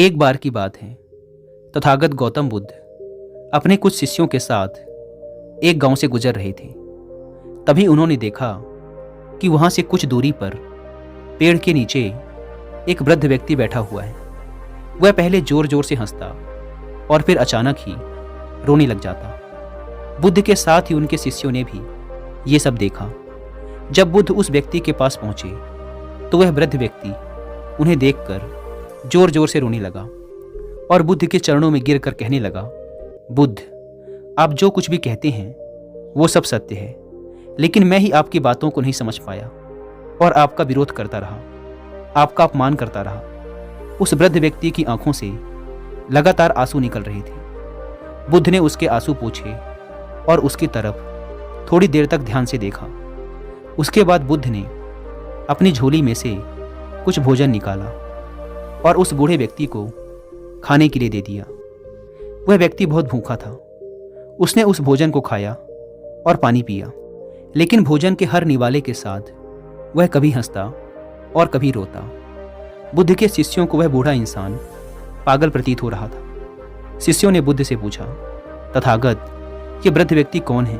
एक बार की बात है। तथागत गौतम बुद्ध अपने कुछ शिष्यों के साथ एक गांव से गुजर रहे थे। तभी उन्होंने देखा कि वहां से कुछ दूरी पर पेड़ के नीचे एक वृद्ध व्यक्ति बैठा हुआ है। वह पहले जोर जोर से हंसता और फिर अचानक ही रोने लग जाता। बुद्ध के साथ ही उनके शिष्यों ने भी ये सब देखा। जब बुद्ध उस व्यक्ति के पास पहुंचे तो वह वृद्ध व्यक्ति उन्हें देखकर जोर जोर से रोने लगा और बुद्ध के चरणों में गिरकर कहने लगा, बुद्ध, आप जो कुछ भी कहते हैं वो सब सत्य है, लेकिन मैं ही आपकी बातों को नहीं समझ पाया और आपका विरोध करता रहा, आपका अपमान करता रहा। उस वृद्ध व्यक्ति की आंखों से लगातार आंसू निकल रहे थे। बुद्ध ने उसके आंसू पोंछे और उसकी तरफ थोड़ी देर तक ध्यान से देखा। उसके बाद बुद्ध ने अपनी झोली में से कुछ भोजन निकाला और उस बूढ़े व्यक्ति को खाने के लिए दे दिया। वह व्यक्ति बहुत भूखा था। उसने उस भोजन को खाया और पानी पिया, लेकिन भोजन के हर निवाले के साथ वह कभी हंसता और कभी रोता। बुद्ध के शिष्यों को वह बूढ़ा इंसान पागल प्रतीत हो रहा था। शिष्यों ने बुद्ध से पूछा, तथागत, ये वृद्ध व्यक्ति कौन है?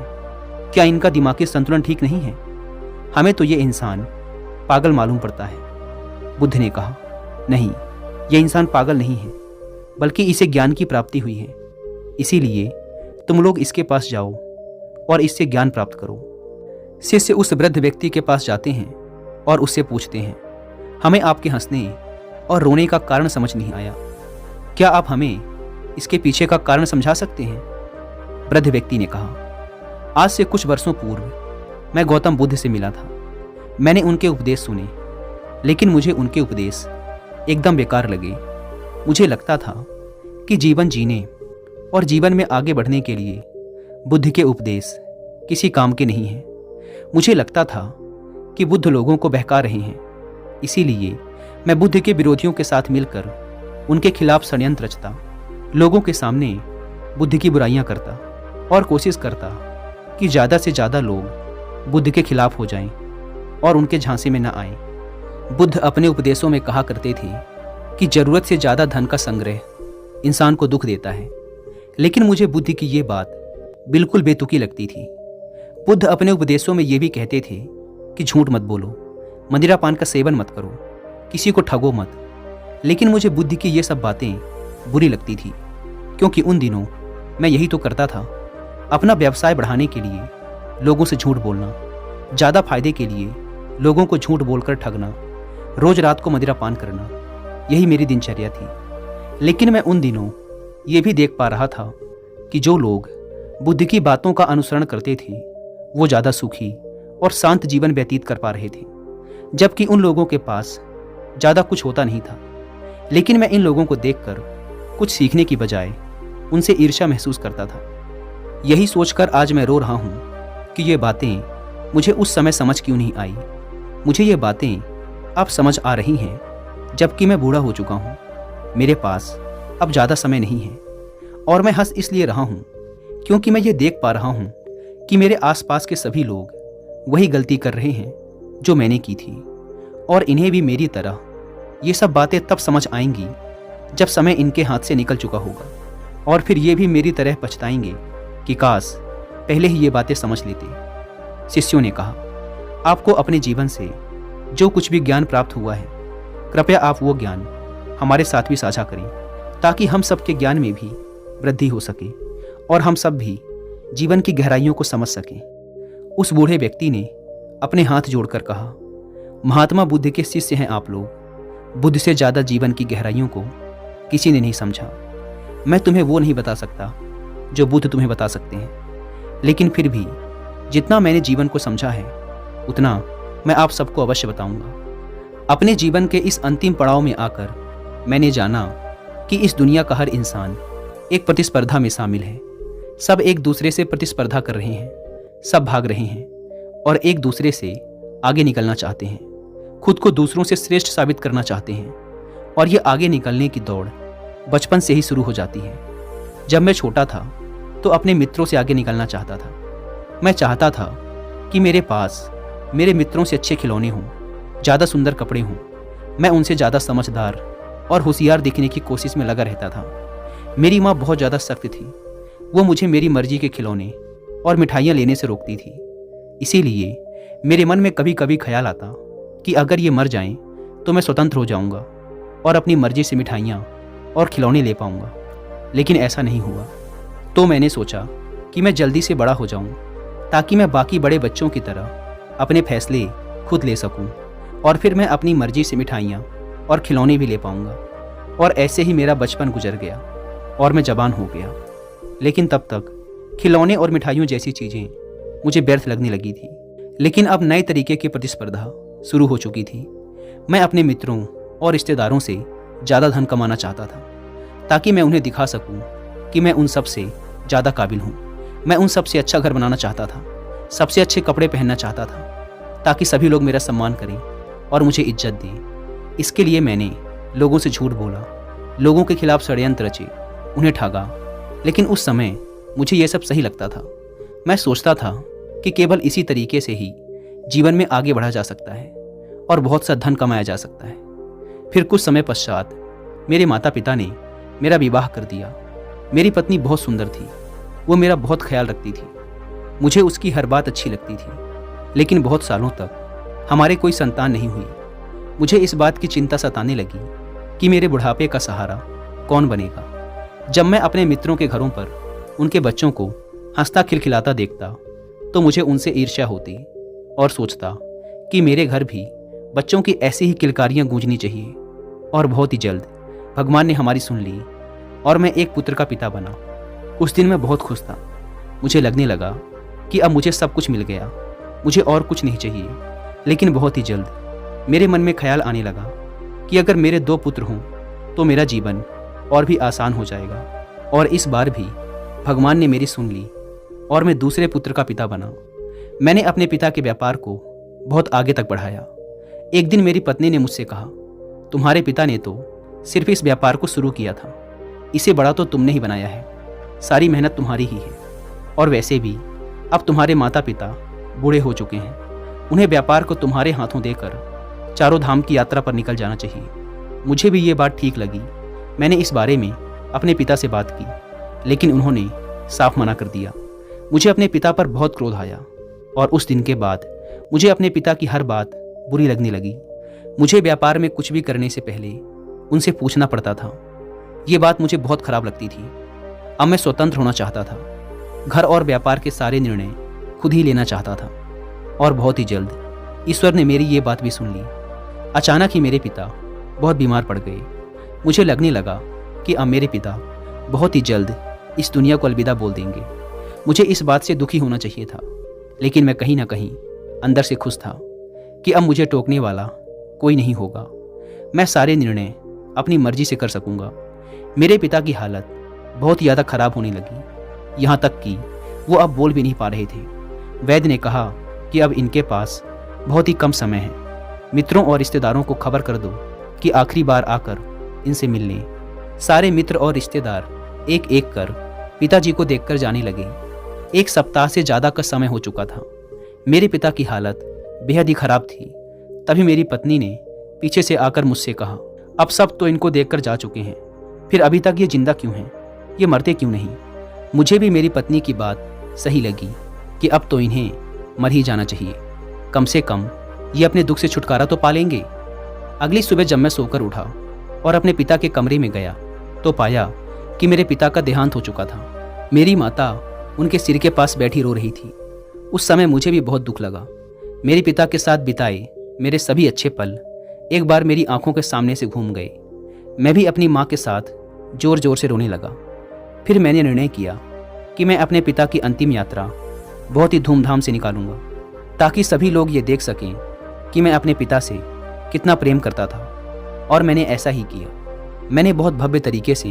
क्या इनका दिमागी संतुलन ठीक नहीं है? हमें तो ये इंसान पागल मालूम पड़ता है। बुद्ध ने कहा, नहीं, यह इंसान पागल नहीं है, बल्कि इसे ज्ञान की प्राप्ति हुई है। इसीलिए तुम लोग इसके पास जाओ और इससे ज्ञान प्राप्त करो। शिष्य उस वृद्ध व्यक्ति के पास जाते हैं और उससे पूछते हैं, हमें आपके हंसने और रोने का कारण समझ नहीं आया। क्या आप हमें इसके पीछे का कारण समझा सकते हैं? वृद्ध व्यक्ति ने कहा, आज से कुछ वर्षों पूर्व मैं गौतम बुद्ध से मिला था। मैंने उनके उपदेश सुने, लेकिन मुझे उनके उपदेश एकदम बेकार लगे। मुझे लगता था कि जीवन जीने और जीवन में आगे बढ़ने के लिए बुद्ध के उपदेश किसी काम के नहीं हैं। मुझे लगता था कि बुद्ध लोगों को बहका रहे हैं। इसीलिए मैं बुद्ध के विरोधियों के साथ मिलकर उनके खिलाफ षड्यंत्र रचता, लोगों के सामने बुद्ध की बुराइयां करता और कोशिश करता कि ज़्यादा से ज़्यादा लोग बुद्ध के खिलाफ हो जाएं और उनके झांसे में न आएं। बुद्ध अपने उपदेशों में कहा करते थे कि जरूरत से ज़्यादा धन का संग्रह इंसान को दुख देता है, लेकिन मुझे बुद्ध की ये बात बिल्कुल बेतुकी लगती थी। बुद्ध अपने उपदेशों में ये भी कहते थे कि झूठ मत बोलो, मदिरापान का सेवन मत करो, किसी को ठगो मत। लेकिन मुझे बुद्ध की ये सब बातें बुरी लगती थी, क्योंकि उन दिनों मैं यही तो करता था। अपना व्यवसाय बढ़ाने के लिए लोगों से झूठ बोलना, ज़्यादा फायदे के लिए लोगों को झूठ बोलकर ठगना, रोज रात को मदिरापान करना, यही मेरी दिनचर्या थी। लेकिन मैं उन दिनों ये भी देख पा रहा था कि जो लोग बुद्ध की बातों का अनुसरण करते थे वो ज़्यादा सुखी और शांत जीवन व्यतीत कर पा रहे थे, जबकि उन लोगों के पास ज़्यादा कुछ होता नहीं था। लेकिन मैं इन लोगों को देखकर कुछ सीखने की बजाय उनसे ईर्ष्या महसूस करता था। यही सोचकर आज मैं रो रहा हूँ कि ये बातें मुझे उस समय समझ क्यों नहीं आई। मुझे ये बातें अब समझ आ रही हैं, जबकि मैं बूढ़ा हो चुका हूँ। मेरे पास अब ज़्यादा समय नहीं है और मैं हंस इसलिए रहा हूँ क्योंकि मैं ये देख पा रहा हूँ कि मेरे आसपास के सभी लोग वही गलती कर रहे हैं जो मैंने की थी, और इन्हें भी मेरी तरह ये सब बातें तब समझ आएंगी जब समय इनके हाथ से निकल चुका होगा, और फिर ये भी मेरी तरह पछताएंगे कि काश पहले ही ये बातें समझ लेते। शिष्यों ने कहा, आपको अपने जीवन से जो कुछ भी ज्ञान प्राप्त हुआ है, कृपया आप वो ज्ञान हमारे साथ भी साझा करें, ताकि हम सबके ज्ञान में भी वृद्धि हो सके और हम सब भी जीवन की गहराइयों को समझ सकें। उस बूढ़े व्यक्ति ने अपने हाथ जोड़कर कहा, महात्मा बुद्ध के शिष्य हैं आप लोग। बुद्ध से ज़्यादा जीवन की गहराइयों को किसी ने नहीं समझा। मैं तुम्हें वो नहीं बता सकता जो बुद्ध तुम्हें बता सकते हैं, लेकिन फिर भी जितना मैंने जीवन को समझा है उतना मैं आप सबको अवश्य बताऊंगा। अपने जीवन के इस अंतिम पड़ाव में आकर मैंने जाना कि इस दुनिया का हर इंसान एक प्रतिस्पर्धा में शामिल है। सब एक दूसरे से प्रतिस्पर्धा कर रहे हैं, सब भाग रहे हैं और एक दूसरे से आगे निकलना चाहते हैं, खुद को दूसरों से श्रेष्ठ साबित करना चाहते हैं। और ये आगे निकलने की दौड़ बचपन से ही शुरू हो जाती है। जब मैं छोटा था तो अपने मित्रों से आगे निकलना चाहता था। मैं चाहता था कि मेरे पास मेरे मित्रों से अच्छे खिलौने हों, ज़्यादा सुंदर कपड़े हों, मैं उनसे ज़्यादा समझदार और होशियार दिखने की कोशिश में लगा रहता था। मेरी माँ बहुत ज़्यादा सख्त थी। वो मुझे मेरी मर्जी के खिलौने और मिठाइयाँ लेने से रोकती थी। इसीलिए मेरे मन में कभी कभी ख्याल आता कि अगर ये मर जाएं तो मैं स्वतंत्र हो जाऊंगा और अपनी मर्जी से मिठाइयाँ और खिलौने ले पाऊंगा। लेकिन ऐसा नहीं हुआ। तो मैंने सोचा कि मैं जल्दी से बड़ा हो जाऊं ताकि मैं बाकी बड़े बच्चों की तरह अपने फैसले खुद ले सकूं और फिर मैं अपनी मर्जी से मिठाइयाँ और खिलौने भी ले पाऊंगा। और ऐसे ही मेरा बचपन गुजर गया और मैं जवान हो गया। लेकिन तब तक खिलौने और मिठाइयों जैसी चीज़ें मुझे व्यर्थ लगने लगी थी। लेकिन अब नए तरीके की प्रतिस्पर्धा शुरू हो चुकी थी। मैं अपने मित्रों और रिश्तेदारों से ज़्यादा धन कमाना चाहता था ताकि मैं उन्हें दिखा सकूं कि मैं उन सब से ज़्यादा काबिल हूँ। मैं उन सब से अच्छा घर बनाना चाहता था, सबसे अच्छे कपड़े पहनना चाहता था ताकि सभी लोग मेरा सम्मान करें और मुझे इज्जत दें। इसके लिए मैंने लोगों से झूठ बोला, लोगों के खिलाफ षड्यंत्र रचे, उन्हें ठगा। लेकिन उस समय मुझे यह सब सही लगता था। मैं सोचता था कि केवल इसी तरीके से ही जीवन में आगे बढ़ा जा सकता है और बहुत सा धन कमाया जा सकता है। फिर कुछ समय पश्चात मेरे माता पिता ने मेरा विवाह कर दिया। मेरी पत्नी बहुत सुंदर थी। वो मेरा बहुत ख्याल रखती थी। मुझे उसकी हर बात अच्छी लगती थी। लेकिन बहुत सालों तक हमारे कोई संतान नहीं हुई। मुझे इस बात की चिंता सताने लगी कि मेरे बुढ़ापे का सहारा कौन बनेगा। जब मैं अपने मित्रों के घरों पर उनके बच्चों को हंसता खिलखिलाता देखता तो मुझे उनसे ईर्ष्या होती और सोचता कि मेरे घर भी बच्चों की ऐसी ही किलकारियाँ गूंजनी चाहिए। और बहुत ही जल्द भगवान ने हमारी सुन ली और मैं एक पुत्र का पिता बना। उस दिन मैं बहुत खुश था। मुझे लगने लगा कि अब मुझे सब कुछ मिल गया, मुझे और कुछ नहीं चाहिए। लेकिन बहुत ही जल्द मेरे मन में ख्याल आने लगा कि अगर मेरे 2 पुत्र हों तो मेरा जीवन और भी आसान हो जाएगा। और इस बार भी भगवान ने मेरी सुन ली और मैं दूसरे पुत्र का पिता बना। मैंने अपने पिता के व्यापार को बहुत आगे तक बढ़ाया। एक दिन मेरी पत्नी ने मुझसे कहा, तुम्हारे पिता ने तो सिर्फ इस व्यापार को शुरू किया था, इसे बड़ा तो तुमने ही बनाया है, सारी मेहनत तुम्हारी ही है। और वैसे भी अब तुम्हारे माता पिता बूढ़े हो चुके हैं, उन्हें व्यापार को तुम्हारे हाथों देकर चारों धाम की यात्रा पर निकल जाना चाहिए। मुझे भी ये बात ठीक लगी। मैंने इस बारे में अपने पिता से बात की, लेकिन उन्होंने साफ मना कर दिया। मुझे अपने पिता पर बहुत क्रोध आया और उस दिन के बाद मुझे अपने पिता की हर बात बुरी लगने लगी। मुझे व्यापार में कुछ भी करने से पहले उनसे पूछना पड़ता था। ये बात मुझे बहुत खराब लगती थी। अब मैं स्वतंत्र होना चाहता था, घर और व्यापार के सारे निर्णय खुद ही लेना चाहता था। और बहुत ही जल्द ईश्वर ने मेरी ये बात भी सुन ली। अचानक ही मेरे पिता बहुत बीमार पड़ गए। मुझे लगने लगा कि अब मेरे पिता बहुत ही जल्द इस दुनिया को अलविदा बोल देंगे। मुझे इस बात से दुखी होना चाहिए था, लेकिन मैं कहीं ना कहीं अंदर से खुश था कि अब मुझे टोकने वाला कोई नहीं होगा। मैं सारे निर्णय अपनी मर्जी से कर सकूंगा। मेरे पिता की हालत बहुत ज़्यादा खराब होने लगी, यहाँ तक कि वो अब बोल भी नहीं पा रहे थे। वैद्य ने कहा कि अब इनके पास बहुत ही कम समय है। मित्रों और रिश्तेदारों को खबर कर दो कि आखिरी बार आकर इनसे मिल लें। सारे मित्र और रिश्तेदार एक एक कर पिताजी को देखकर जाने लगे। 1 सप्ताह से ज़्यादा का समय हो चुका था। मेरे पिता की हालत बेहद ही खराब थी। तभी मेरी पत्नी ने पीछे से आकर मुझसे कहा, अब सब तो इनको देखकर जा चुके हैं, फिर अभी तक ये जिंदा क्यों हैं? ये मरते क्यों नहीं? मुझे भी मेरी पत्नी की बात सही लगी कि अब तो इन्हें मर ही जाना चाहिए। कम से कम ये अपने दुख से छुटकारा तो पा लेंगे। अगली सुबह जब मैं सोकर उठा और अपने पिता के कमरे में गया तो पाया कि मेरे पिता का देहांत हो चुका था। मेरी माता उनके सिर के पास बैठी रो रही थी। उस समय मुझे भी बहुत दुख लगा। मेरे पिता के साथ बिताए मेरे सभी अच्छे पल एक बार मेरी आंखों के सामने से घूम गए। मैं भी अपनी माँ के साथ जोर जोर से रोने लगा। फिर मैंने निर्णय किया कि मैं अपने पिता की अंतिम यात्रा बहुत ही धूमधाम से निकालूंगा, ताकि सभी लोग ये देख सकें कि मैं अपने पिता से कितना प्रेम करता था। और मैंने ऐसा ही किया। मैंने बहुत भव्य तरीके से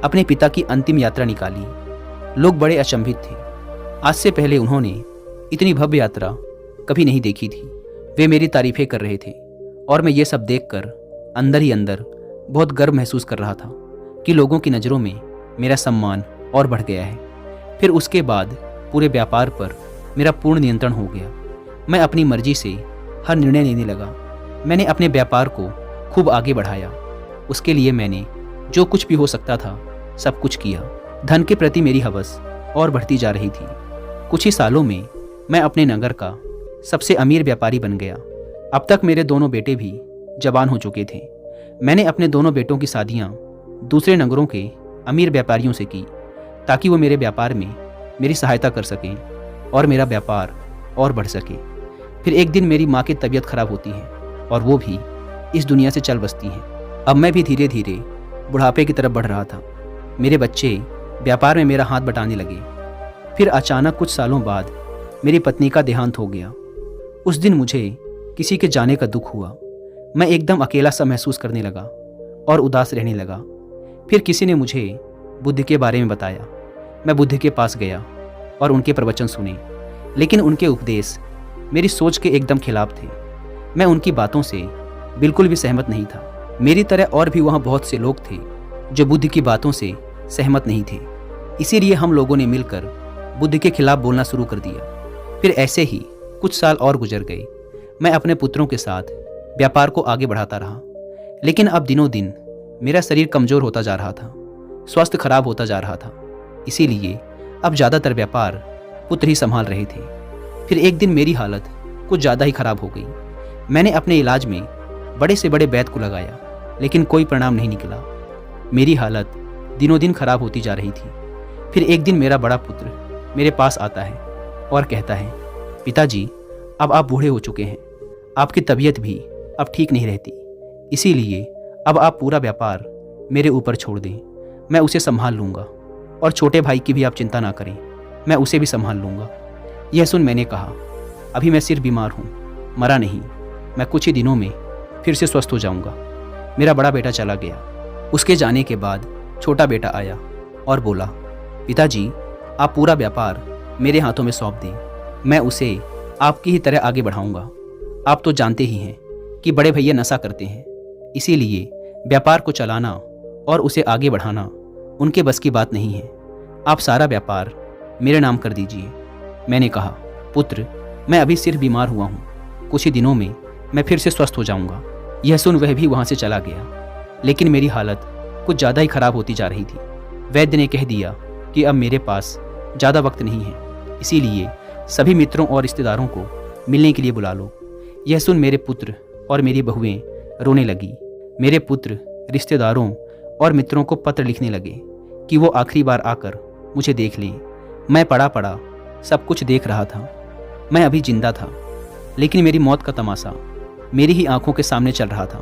अपने पिता की अंतिम यात्रा निकाली। लोग बड़े अचंभित थे। आज से पहले उन्होंने इतनी भव्य यात्रा कभी नहीं देखी थी। वे मेरी तारीफें कर रहे थे और मैं ये सब देखकर अंदर ही अंदर बहुत गर्व महसूस कर रहा था कि लोगों की नज़रों में मेरा सम्मान और बढ़ गया है। फिर उसके बाद पूरे व्यापार पर मेरा पूर्ण नियंत्रण हो गया। मैं अपनी मर्जी से हर निर्णय लेने लगा। मैंने अपने व्यापार को खूब आगे बढ़ाया उसके लिए मैंने जो कुछ भी हो सकता था सब कुछ किया। धन के प्रति मेरी हवस और बढ़ती जा रही थी। कुछ ही सालों में मैं अपने नगर का सबसे अमीर व्यापारी बन गया। अब तक मेरे दोनों बेटे भी जवान हो चुके थे। मैंने अपने दोनों बेटों की शादियाँ दूसरे नगरों के अमीर व्यापारियों से की ताकि वो मेरे व्यापार में मेरी सहायता कर सकें और मेरा व्यापार और बढ़ सके। फिर एक दिन मेरी माँ की तबीयत खराब होती है और वो भी इस दुनिया से चल बसती हैं। अब मैं भी धीरे धीरे बुढ़ापे की तरफ बढ़ रहा था। मेरे बच्चे व्यापार में मेरा हाथ बटाने लगे। फिर अचानक कुछ सालों बाद मेरी पत्नी का देहांत हो गया। उस दिन मुझे किसी के जाने का दुख हुआ। मैं एकदम अकेला सा महसूस करने लगा और उदास रहने लगा। फिर किसी ने मुझे बुद्ध के बारे में बताया। मैं बुद्ध के पास गया और उनके प्रवचन सुने, लेकिन उनके उपदेश मेरी सोच के एकदम खिलाफ थे। मैं उनकी बातों से बिल्कुल भी सहमत नहीं था। मेरी तरह और भी वहाँ बहुत से लोग थे जो बुद्ध की बातों से सहमत नहीं थे। इसीलिए हम लोगों ने मिलकर बुद्ध के खिलाफ बोलना शुरू कर दिया। फिर ऐसे ही कुछ साल और गुजर गए। मैं अपने पुत्रों के साथ व्यापार को आगे बढ़ाता रहा, लेकिन अब दिनों दिन मेरा शरीर कमज़ोर होता जा रहा था, स्वास्थ्य खराब होता जा रहा था। इसीलिए अब ज़्यादातर व्यापार पुत्र ही संभाल रहे थे। फिर एक दिन मेरी हालत कुछ ज़्यादा ही खराब हो गई। मैंने अपने इलाज में बड़े से बड़े वैद्य को लगाया, लेकिन कोई परिणाम नहीं निकला। मेरी हालत दिनों दिन खराब होती जा रही थी। फिर एक दिन मेरा बड़ा पुत्र मेरे पास आता है और कहता है, पिताजी, अब आप बूढ़े हो चुके हैं, आपकी तबीयत भी अब ठीक नहीं रहती, इसीलिए अब आप पूरा व्यापार मेरे ऊपर छोड़ दें। मैं उसे संभाल लूँगा और छोटे भाई की भी आप चिंता ना करें, मैं उसे भी संभाल लूँगा। यह सुन मैंने कहा, अभी मैं सिर्फ बीमार हूँ, मरा नहीं। मैं कुछ ही दिनों में फिर से स्वस्थ हो जाऊँगा। मेरा बड़ा बेटा चला गया। उसके जाने के बाद छोटा बेटा आया और बोला, पिताजी, आप पूरा व्यापार मेरे हाथों में सौंप दें, मैं उसे आपकी ही तरह आगे बढ़ाऊँगा। आप तो जानते ही हैं कि बड़े भैया नशा करते हैं, इसीलिए व्यापार को चलाना और उसे आगे बढ़ाना उनके बस की बात नहीं है। आप सारा व्यापार मेरे नाम कर दीजिए। मैंने कहा, पुत्र, मैं अभी सिर्फ बीमार हुआ हूँ, कुछ ही दिनों में मैं फिर से स्वस्थ हो जाऊँगा। यह सुन वह भी वहाँ से चला गया, लेकिन मेरी हालत कुछ ज़्यादा ही खराब होती जा रही थी। वैद्य ने कह दिया कि अब मेरे पास ज़्यादा वक्त नहीं है, इसीलिए सभी मित्रों और रिश्तेदारों को मिलने के लिए बुला लो। यह सुन मेरे पुत्र और मेरी बहुएं रोने लगी। मेरे पुत्र रिश्तेदारों और मित्रों को पत्र लिखने लगे कि वो आखिरी बार आकर मुझे देख लें। मैं पड़ा पड़ा सब कुछ देख रहा था। मैं अभी जिंदा था, लेकिन मेरी मौत का तमाशा मेरी ही आंखों के सामने चल रहा था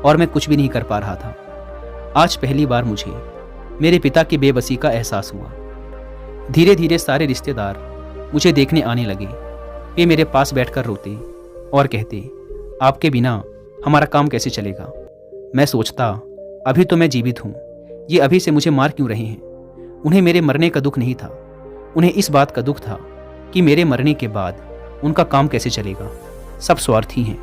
और मैं कुछ भी नहीं कर पा रहा था। आज पहली बार मुझे मेरे पिता की बेबसी का एहसास हुआ। धीरे धीरे सारे रिश्तेदार मुझे देखने आने लगे। वे मेरे पास बैठकर रोते और कहते, आपके बिना हमारा काम कैसे चलेगा। मैं सोचता, अभी तो मैं जीवित हूँ, ये अभी से मुझे मार क्यों रहे हैं। उन्हें मेरे मरने का दुख नहीं था, उन्हें इस बात का दुख था कि मेरे मरने के बाद उनका काम कैसे चलेगा। सब स्वार्थी हैं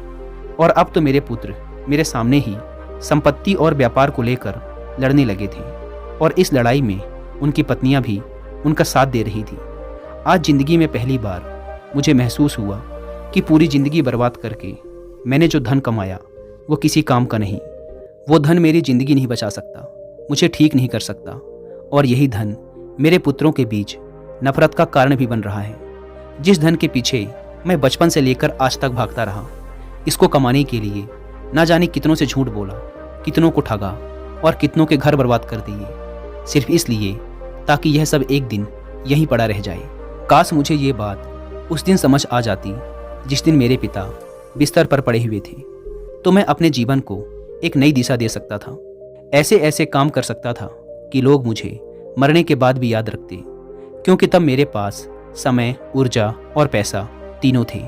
और अब तो मेरे पुत्र मेरे सामने ही संपत्ति और व्यापार को लेकर लड़ने लगे थे और इस लड़ाई में उनकी पत्नियां भी उनका साथ दे रही थी। आज जिंदगी में पहली बार मुझे महसूस हुआ कि पूरी जिंदगी बर्बाद करके मैंने जो धन कमाया वो किसी काम का नहीं। वो धन मेरी जिंदगी नहीं बचा सकता, मुझे ठीक नहीं कर सकता, और यही धन मेरे पुत्रों के बीच नफरत का कारण भी बन रहा है। जिस धन के पीछे मैं बचपन से लेकर आज तक भागता रहा, इसको कमाने के लिए ना जाने कितनों से झूठ बोला, कितनों को ठगा और कितनों के घर बर्बाद कर दिए, सिर्फ इसलिए ताकि यह सब एक दिन यहीं पड़ा रह जाए। काश मुझे ये बात उस दिन समझ आ जाती जिस दिन मेरे पिता बिस्तर पर पड़े हुए थे, तो मैं अपने जीवन को एक नई दिशा दे सकता था। ऐसे ऐसे काम कर सकता था कि लोग मुझे मरने के बाद भी याद रखते, क्योंकि तब मेरे पास समय, ऊर्जा और पैसा तीनों थे।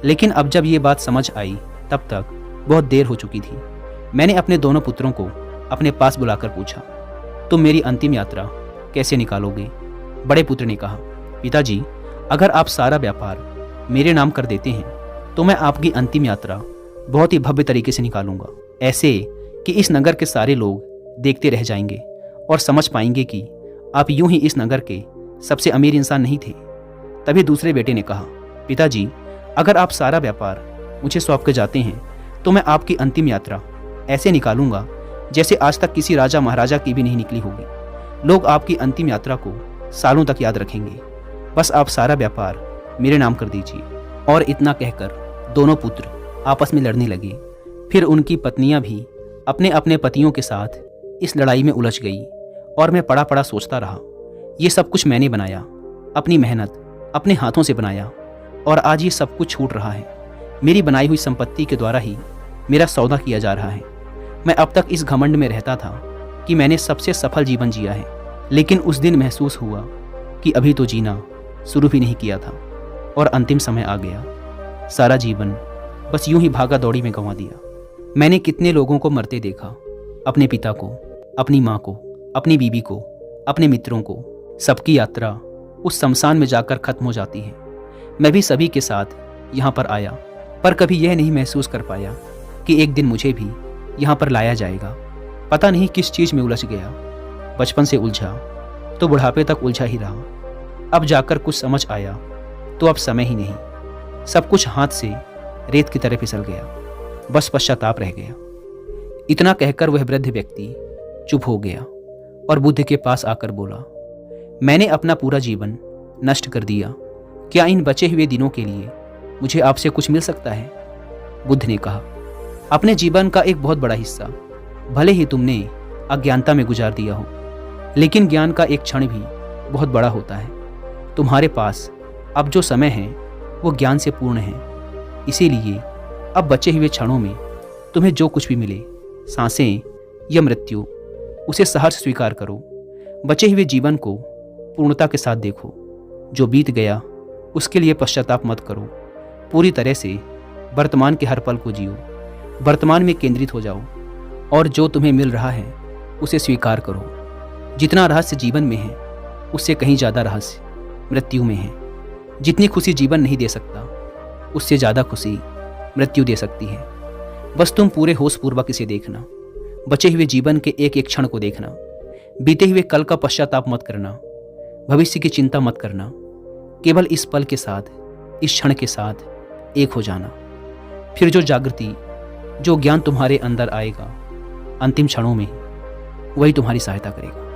लेकिन अब जब ये बात समझ आई तब तक बहुत देर हो चुकी थी। मैंने अपने दोनों पुत्रों को अपने पास बुलाकर पूछा, तुम मेरी अंतिम यात्रा कैसे निकालोगे। बड़े पुत्र ने कहा, पिताजी, अगर आप सारा व्यापार मेरे नाम कर देते हैं तो मैं आपकी अंतिम यात्रा बहुत ही भव्य तरीके से निकालूंगा, ऐसे कि इस नगर के सारे लोग देखते रह जाएंगे और समझ पाएंगे कि आप यूं ही इस नगर के सबसे अमीर इंसान नहीं थे। तभी दूसरे बेटे ने कहा, पिताजी, अगर आप सारा व्यापार मुझे सौंप कर जाते हैं तो मैं आपकी अंतिम यात्रा ऐसे निकालूंगा जैसे आज तक किसी राजा महाराजा की भी नहीं निकली होगी। लोग आपकी अंतिम यात्रा को सालों तक याद रखेंगे। बस आप सारा व्यापार मेरे नाम कर दीजिए। और इतना कहकर दोनों पुत्र आपस में लड़ने लगे। फिर उनकी पत्नियां भी अपने अपने पतियों के साथ इस लड़ाई में उलझ गई। और मैं पड़ा पड़ा सोचता रहा, ये सब कुछ मैंने बनाया, अपनी मेहनत, अपने हाथों से बनाया, और आज ये सब कुछ छूट रहा है। मेरी बनाई हुई संपत्ति के द्वारा ही मेरा सौदा किया जा रहा है। मैं अब तक इस घमंड में रहता था कि मैंने सबसे सफल जीवन जिया है, लेकिन उस दिन महसूस हुआ कि अभी तो जीना शुरू भी नहीं किया था और अंतिम समय आ गया। सारा जीवन बस यूं ही भागा दौड़ी में गंवा दिया। मैंने कितने लोगों को मरते देखा, अपने पिता को, अपनी माँ को, अपनी बीबी को, अपने मित्रों को। सबकी यात्रा उस शमशान में जाकर खत्म हो जाती है। मैं भी सभी के साथ यहाँ पर आया, पर कभी यह नहीं महसूस कर पाया कि एक दिन मुझे भी यहाँ पर लाया जाएगा। पता नहीं किस चीज़ में उलझ गया। बचपन से उलझा तो बुढ़ापे तक उलझा ही रहा। अब जाकर कुछ समझ आया तो अब समय ही नहीं। सब कुछ हाथ से रेत की तरह फिसल गया, बस पश्चाताप रह गया। इतना कहकर वह वृद्ध व्यक्ति चुप हो गया और बुद्ध के पास आकर बोला, मैंने अपना पूरा जीवन नष्ट कर दिया। क्या इन बचे हुए दिनों के लिए मुझे आपसे कुछ मिल सकता है? बुद्ध ने कहा, अपने जीवन का एक बहुत बड़ा हिस्सा भले ही तुमने अज्ञानता में गुजार दिया हो, लेकिन ज्ञान का एक क्षण भी बहुत बड़ा होता है। तुम्हारे पास अब जो समय है वो ज्ञान से पूर्ण है। इसीलिए अब बचे हुए क्षणों में तुम्हें जो कुछ भी मिले, सांसें या मृत्यु, उसे सहर्ष स्वीकार करो। बचे हुए जीवन को पूर्णता के साथ देखो। जो बीत गया उसके लिए पश्चाताप मत करो। पूरी तरह से वर्तमान के हर पल को जियो। वर्तमान में केंद्रित हो जाओ और जो तुम्हें मिल रहा है उसे स्वीकार करो। जितना रहस्य जीवन में है उससे कहीं ज़्यादा रहस्य मृत्यु में है। जितनी खुशी जीवन नहीं दे सकता उससे ज़्यादा खुशी मृत्यु दे सकती है। बस तुम पूरे होश पूर्वक इसे देखना। बचे हुए जीवन के एक एक क्षण को देखना। बीते हुए कल का पश्चाताप मत करना। भविष्य की चिंता मत करना। केवल इस पल के साथ, इस क्षण के साथ एक हो जाना। फिर जो जागृति, जो ज्ञान तुम्हारे अंदर आएगा अंतिम क्षणों में, वही तुम्हारी सहायता करेगा।